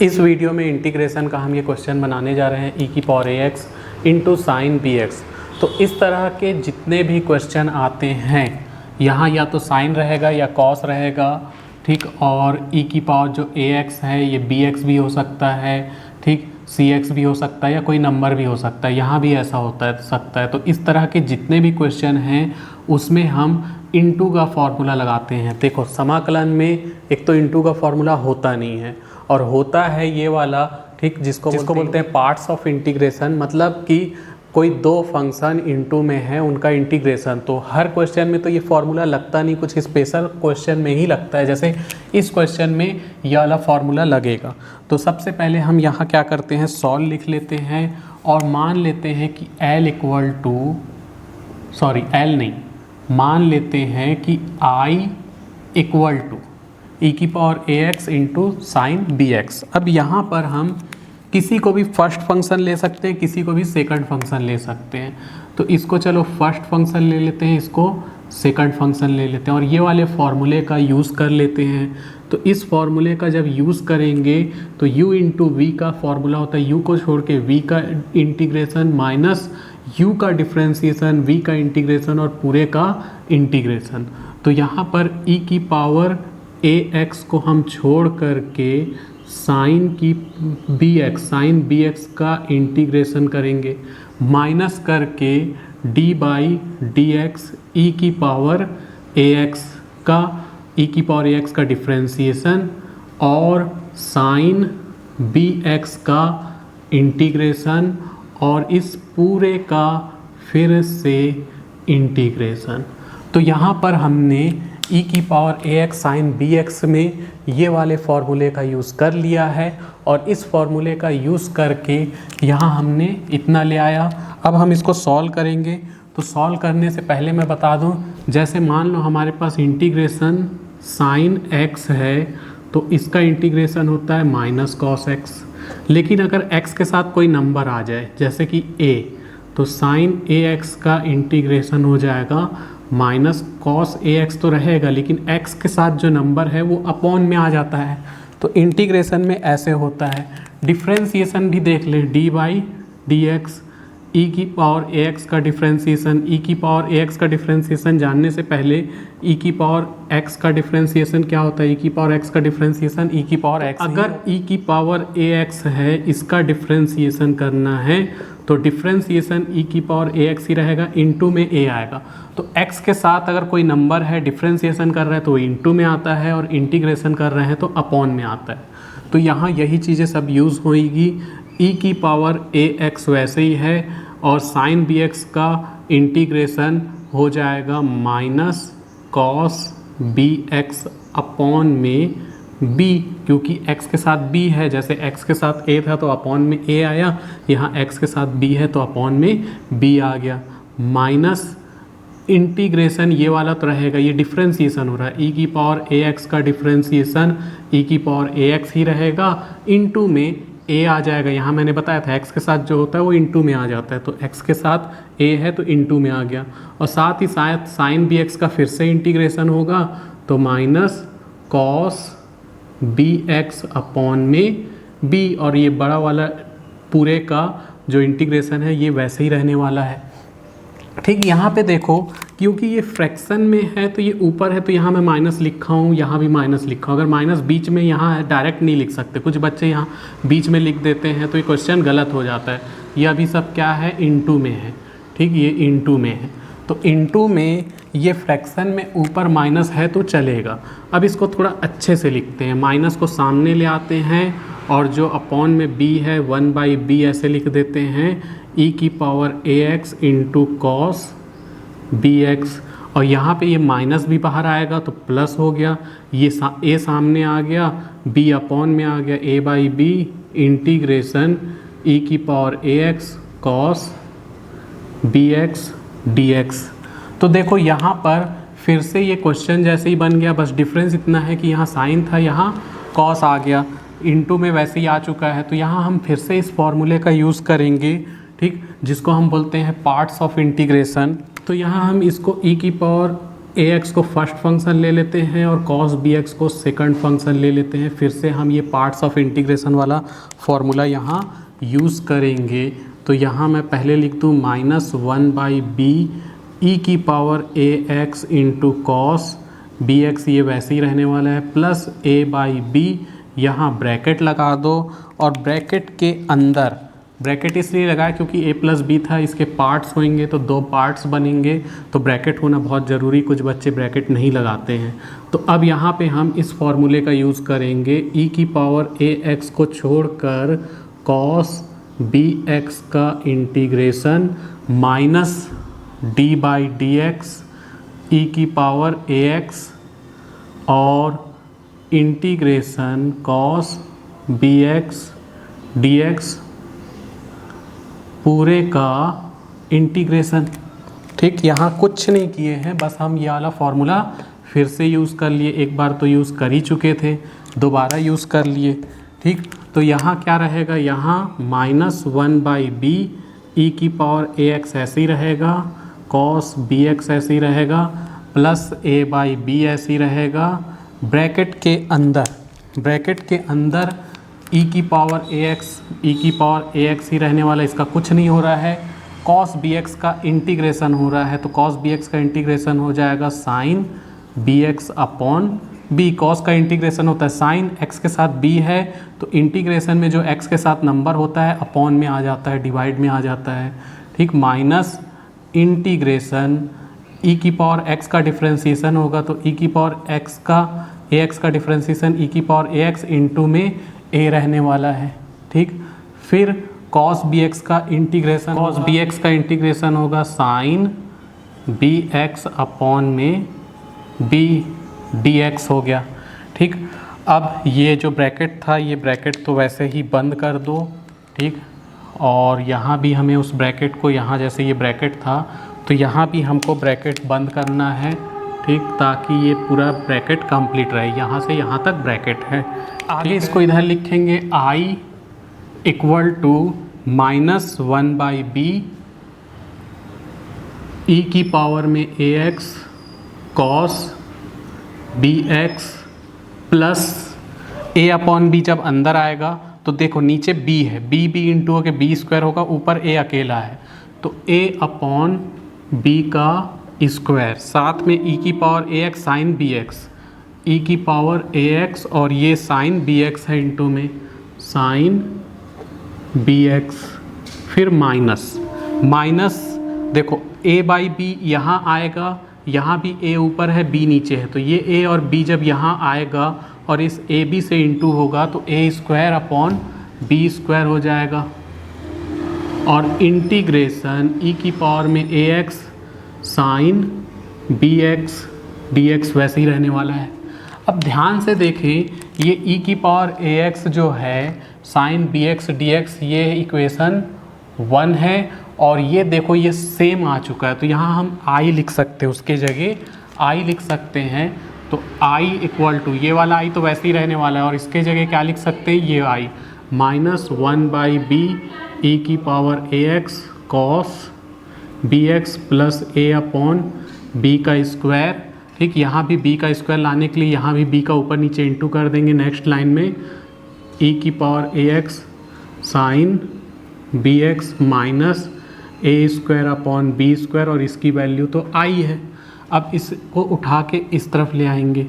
इस वीडियो में इंटीग्रेशन का हम ये क्वेश्चन बनाने जा रहे हैं e की power ax into sine b x. तो इस तरह के जितने भी क्वेश्चन आते हैं यहाँ या तो साइन रहेगा या कॉस रहेगा, ठीक। और e की पावर जो ax है ये bx भी हो सकता है, ठीक, cx भी हो सकता है या कोई नंबर भी हो सकता है, यहाँ भी ऐसा होता है सकता है। तो इस तरह के जितने भी क्वेश्चन हैं उसमें हम इंटू का फॉर्मूला लगाते हैं। देखो समाकलन में एक तो इंटू का फॉर्मूला होता नहीं है और होता है ये वाला, ठीक, जिसको बोलते हैं पार्ट्स ऑफ इंटीग्रेशन। मतलब कि कोई दो फंक्शन इंटू में है उनका इंटीग्रेशन। तो हर क्वेश्चन में तो ये फॉर्मूला लगता नहीं, कुछ स्पेशल क्वेश्चन में ही लगता है। जैसे इस क्वेश्चन में ये वाला फॉर्मूला लगेगा। तो सबसे पहले हम यहाँ क्या करते हैं, सॉल्व लिख लेते हैं और मान लेते हैं कि मान लेते हैं कि I इक्वल टू e की power ax into sine b x. अब यहाँ पर हम किसी को भी फर्स्ट फंक्शन ले सकते हैं, किसी को भी सेकंड फंक्शन ले सकते हैं। तो इसको चलो फर्स्ट फंक्शन ले लेते हैं, इसको सेकंड फंक्शन ले लेते हैं और ये वाले फॉर्मूले का यूज़ कर लेते हैं। तो इस फॉर्मूले का जब यूज़ करेंगे तो u इंटू वी का फॉर्मूला होता है u को छोड़ के v का इंटीग्रेशन माइनस u का डिफ्रेंसिएशन, v का इंटीग्रेशन और पूरे का इंटीग्रेशन। तो यहाँ पर e की पावर ax को हम छोड़ करके साइन बी एक्स का इंटीग्रेशन करेंगे, माइनस करके D by D x e की पावर ax का डिफ्रेंसिएशन और साइन बी एक्स का इंटीग्रेशन और इस पूरे का फिर से इंटीग्रेशन। तो यहाँ पर हमने e की power ax sine b x में ये वाले फॉर्मूले का यूज़ कर लिया है और इस फॉर्मूले का यूज़ करके यहाँ हमने इतना ले आया। अब हम इसको सॉल्व करेंगे। तो सॉल्व करने से पहले मैं बता दूँ, जैसे मान लो हमारे पास इंटीग्रेशन साइन x है तो इसका इंटीग्रेशन होता है माइनस कॉस x। लेकिन अगर x के साथ कोई नंबर आ जाए जैसे कि a, तो साइन ax का इंटीग्रेशन हो जाएगा माइनस कॉस ax तो रहेगा, लेकिन x के साथ जो नंबर है वो अपॉन में आ जाता है। तो इंटीग्रेशन में ऐसे होता है। डिफ्रेंसिएशन भी देख ले, D by D x e की पावर ax का डिफ्रेंसिएशन, ई की पावर ax का डिफ्रेंसिएशन जानने से पहले ई की पावर x का डिफ्रेंसिएशन क्या होता है, ई की पावर x का डिफ्रेंसिएशन ई की पावर x। अगर ई की पावर ax है इसका डिफ्रेंसिएशन करना है तो डिफ्रेंसिएशन ई की पावर ax ही रहेगा, इनटू में a आएगा। तो x के साथ अगर कोई नंबर है डिफ्रेंसिएशन कर रहा है तो इनटू में आता है और इंटीग्रेशन कर रहे हैं तो अपॉन में आता है। तो यहाँ यही चीज़ें सब यूज़ होएगी। e की पावर ax वैसे ही है और साइन बी एक्स का इंटीग्रेशन हो जाएगा minus cos b x upon में b, क्योंकि x के साथ b है। जैसे x के साथ a था तो अपॉन में a आया, यहाँ x के साथ b है तो अपॉन में b आ गया। माइनस इंटीग्रेशन ये वाला तो रहेगा, ये डिफ्रेंसिएशन हो रहा है, e की पावर ax का डिफ्रेंसिएशन e की पावर ax ही रहेगा, इनटू में a आ जाएगा। यहाँ मैंने बताया था x के साथ जो होता है वो इनटू में आ जाता है, तो x के साथ a है तो इनटू में आ गया। और साथ ही शायद साइन बी एक्स का फिर से इंटीग्रेशन होगा तो minus cos b x upon में b, और ये बड़ा वाला पूरे का जो इंटीग्रेशन है ये वैसे ही रहने वाला है, ठीक। यहाँ पे देखो क्योंकि ये फ्रैक्शन में है तो ये ऊपर है तो यहाँ मैं माइनस लिखा हूँ, यहाँ भी माइनस लिखा हूँ। अगर माइनस बीच में यहाँ है डायरेक्ट नहीं लिख सकते, कुछ बच्चे यहाँ बीच में लिख देते हैं तो ये क्वेश्चन गलत हो जाता है। ये अभी सब क्या है, इनटू में है, ठीक, ये इनटू में है। तो इनटू में ये फ्रैक्शन में ऊपर माइनस है तो चलेगा। अब इसको थोड़ा अच्छे से लिखते हैं, माइनस को सामने ले आते हैं और जो अपॉन में b है 1/b ऐसे लिख देते हैं, e की power ax into cos b x. और यहाँ पे ये माइनस भी बाहर आएगा तो प्लस हो गया, ये a सामने आ गया, b अपॉन में आ गया, a/b इंटीग्रेशन e की power ax cos b x d x. तो देखो यहाँ पर फिर से ये क्वेश्चन जैसे ही बन गया, बस डिफरेंस इतना है कि यहाँ साइन था यहाँ कॉस आ गया, इनटू में वैसे ही आ चुका है। तो यहाँ हम फिर से इस फॉर्मूले का यूज़ करेंगे, ठीक, जिसको हम बोलते हैं पार्ट्स ऑफ इंटीग्रेशन। तो यहाँ हम इसको e की पावर ए एक्स को फर्स्ट फंक्शन ले लेते हैं और कॉस बी एक्स को सेकंड फंक्शन ले लेते हैं। फिर से हम ये पार्ट्स ऑफ इंटीग्रेशन वाला फॉर्मूला यहाँ यूज़ करेंगे। तो यहाँ मैं पहले लिख दूँ -1/b ई की power a x into cos b x, ये वैसे ही रहने वाला है, प्लस a/b, यहाँ ब्रैकेट लगा दो और ब्रैकेट के अंदर, ब्रैकेट इसलिए लगाया क्योंकि a प्लस बी था, इसके पार्ट्स होंगे तो दो पार्ट्स बनेंगे, तो ब्रैकेट होना बहुत ज़रूरी, कुछ बच्चे ब्रैकेट नहीं लगाते हैं। तो अब यहाँ पे हम इस फॉर्मूले का यूज़ करेंगे, e की पावर ए एक्स को छोड़कर कॉस बी एक्स का इंटीग्रेशन माइनस d/dx e की पावर ए एक्स और integration cos b x d x पूरे का इंटीग्रेशन। ठीक, यहाँ कुछ नहीं किए हैं, बस हम ये वाला फॉर्मूला फिर से यूज़ कर लिए। एक बार तो यूज़ कर ही चुके थे, दोबारा यूज़ कर लिए। ठीक, तो यहाँ क्या रहेगा, यहाँ -1/b ई की पावर ए एक्स ऐसे ही रहेगा, कॉस बी एक्स ऐसे ही रहेगा, प्लस a/b ऐसे ही रहेगा, ब्रैकेट के अंदर e की पावर ए एक्स ही रहने वाला, इसका कुछ नहीं हो रहा है। कॉस बी एक्स का इंटीग्रेशन हो रहा है, तो कॉस बी एक्स का इंटीग्रेशन हो जाएगा sine b x upon b. Cos का इंटीग्रेशन होता है साइन, एक्स के साथ b है तो इंटीग्रेशन में जो x के साथ नंबर होता है अपॉन में आ जाता है, डिवाइड में आ जाता है। ठीक, माइनस इंटीग्रेशन e की पावर x का डिफ्रेंसीसन होगा, तो e की पावर x का ax का डिफ्रेंसीसन e की पावर ax इंटू में a रहने वाला है। ठीक, फिर cos bx का इंटीग्रेशन होगा साइन bx अपॉन में b dx हो गया। ठीक, अब ये जो ब्रैकेट था, ये ब्रैकेट तो वैसे ही बंद कर दो। ठीक, और यहाँ भी हमें उस ब्रैकेट को, यहाँ जैसे ये ब्रैकेट था तो यहाँ भी हमको ब्रैकेट बंद करना है। ठीक, ताकि ये पूरा ब्रैकेट कंप्लीट रहे, यहाँ से यहाँ तक ब्रैकेट है। आगे इसको इधर लिखेंगे i equal to -1/b e की पावर में a x cos b x plus a upon b. जब अंदर आएगा तो देखो नीचे b है, b इंटू होकर b स्क्वायर होगा, ऊपर a अकेला है तो a अपॉन b का स्क्वायर, साथ में e की power a x sine b x, e की पावर ए एक्स और ये साइन बी एक्स है इंटू में साइन बी एक्स, फिर माइनस देखो a/b यहाँ आएगा, यहाँ भी a ऊपर है b नीचे है, तो ये a और b जब यहाँ आएगा और इस ab से इंटू होगा तो a square upon b square हो जाएगा, और इंटीग्रेशन e की पावर में a x sine b x d x वैसे ही रहने वाला है। अब ध्यान से देखें, ये e की पावर ए एक्स जो है sine b x d x, ये इक्वेशन 1 है, और ये देखो ये सेम आ चुका है, तो यहाँ हम i लिख सकते हैं, उसके जगह i लिख सकते हैं। तो i इक्वल टू, ये वाला i तो वैसे ही रहने वाला है, और इसके जगह क्या लिख सकते हैं, ये i -1/b ई की power a x cos b x plus a upon b का स्क्वायर। ठीक, यहाँ भी b का स्क्वायर लाने के लिए यहाँ भी b का ऊपर नीचे इंटू कर देंगे नेक्स्ट लाइन में, e की power a x sine b x minus a square upon b square, और इसकी वैल्यू तो i है। अब इसको उठा के इस तरफ ले आएंगे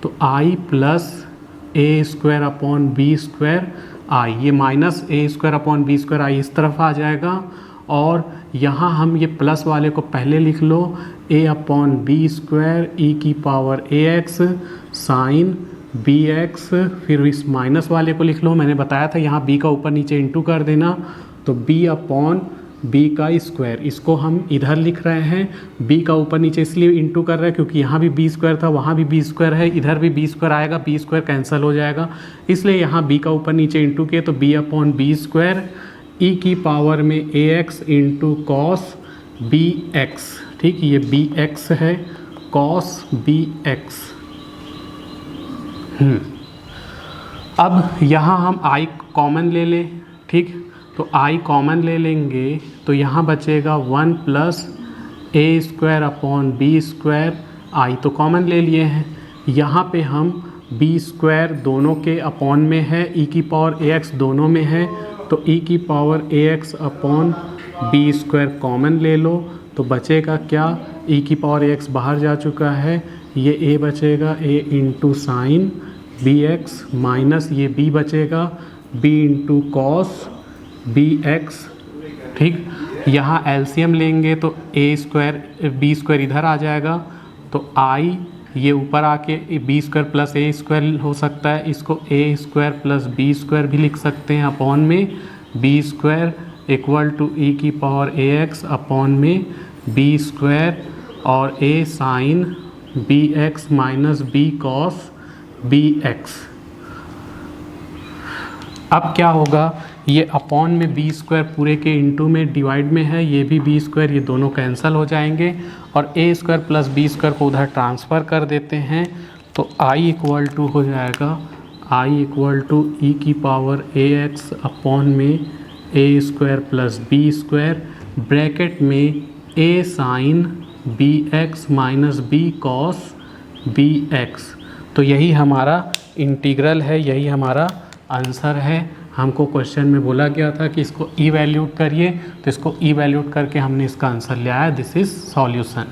तो i plus a square upon b square i, ये minus a square upon b square i इस तरफ आ जाएगा, और यहाँ हम ये प्लस वाले को पहले लिख लो, a upon b square e की power a x sine b x, फिर इस माइनस वाले को लिख लो, मैंने बताया था यहाँ b का ऊपर नीचे इंटू कर देना, तो b अपॉन b का स्क्वायर, इसको हम इधर लिख रहे हैं, b का ऊपर नीचे इसलिए इंटू कर रहे हैं क्योंकि यहाँ भी b स्क्वायर था, वहाँ भी b स्क्वायर है, इधर भी b स्क्वायर आएगा, b स्क्वायर कैंसिल हो जाएगा, इसलिए यहाँ b का ऊपर नीचे इंटू किए तो b upon b square e की पावर में a x into cos b x. ठीक, ये बी एक्स है, कॉस बी एक्स। अब यहाँ हम i कॉमन ले लें। ठीक, तो i कॉमन ले लेंगे तो यहाँ बचेगा 1 plus a square upon b square आई तो कॉमन ले लिए हैं। यहाँ पे हम बी स्क्वायर दोनों के अपॉन में है, ई की पावर ए एक्स दोनों में है, तो ई की power a x upon b square common ले लो तो बचेगा क्या, ई की पावर ए एक्स बाहर जा चुका है, ये ए बचेगा, a into sine b x minus ये बी बचेगा, b into cos b x. ठीक, यहाँ एलसीएम लेंगे तो ए स्क्वायर बी स्क्वायर इधर आ जाएगा, तो आई ये ऊपर आके b square plus a square हो सकता है, इसको a square plus b square भी लिख सकते हैं अपॉन में b square equal to e की पावर ए एक्स अपॉन में बी स्क्वायर और a sine b x minus b cos b x. अब क्या होगा, ये अपॉन में बी स्क्वायर पूरे के इंटू में डिवाइड में है, ये भी बी स्क्वायर, ये दोनों कैंसिल हो जाएंगे और ए स्क्वायर प्लस बी स्क्वायर को उधर ट्रांसफ़र कर देते हैं, तो आई इक्वल टू हो जाएगा आई इक्वल टू ई की पावर ए एक्स अपॉन में a square plus b square bracket में a sine b x minus b cos b x. तो यही हमारा इंटीग्रल है, यही हमारा आंसर है। हमको क्वेश्चन में बोला गया था कि इसको इवैल्यूट करिए, तो इसको इवैल्यूट करके हमने इसका आंसर लिया है। This is solution.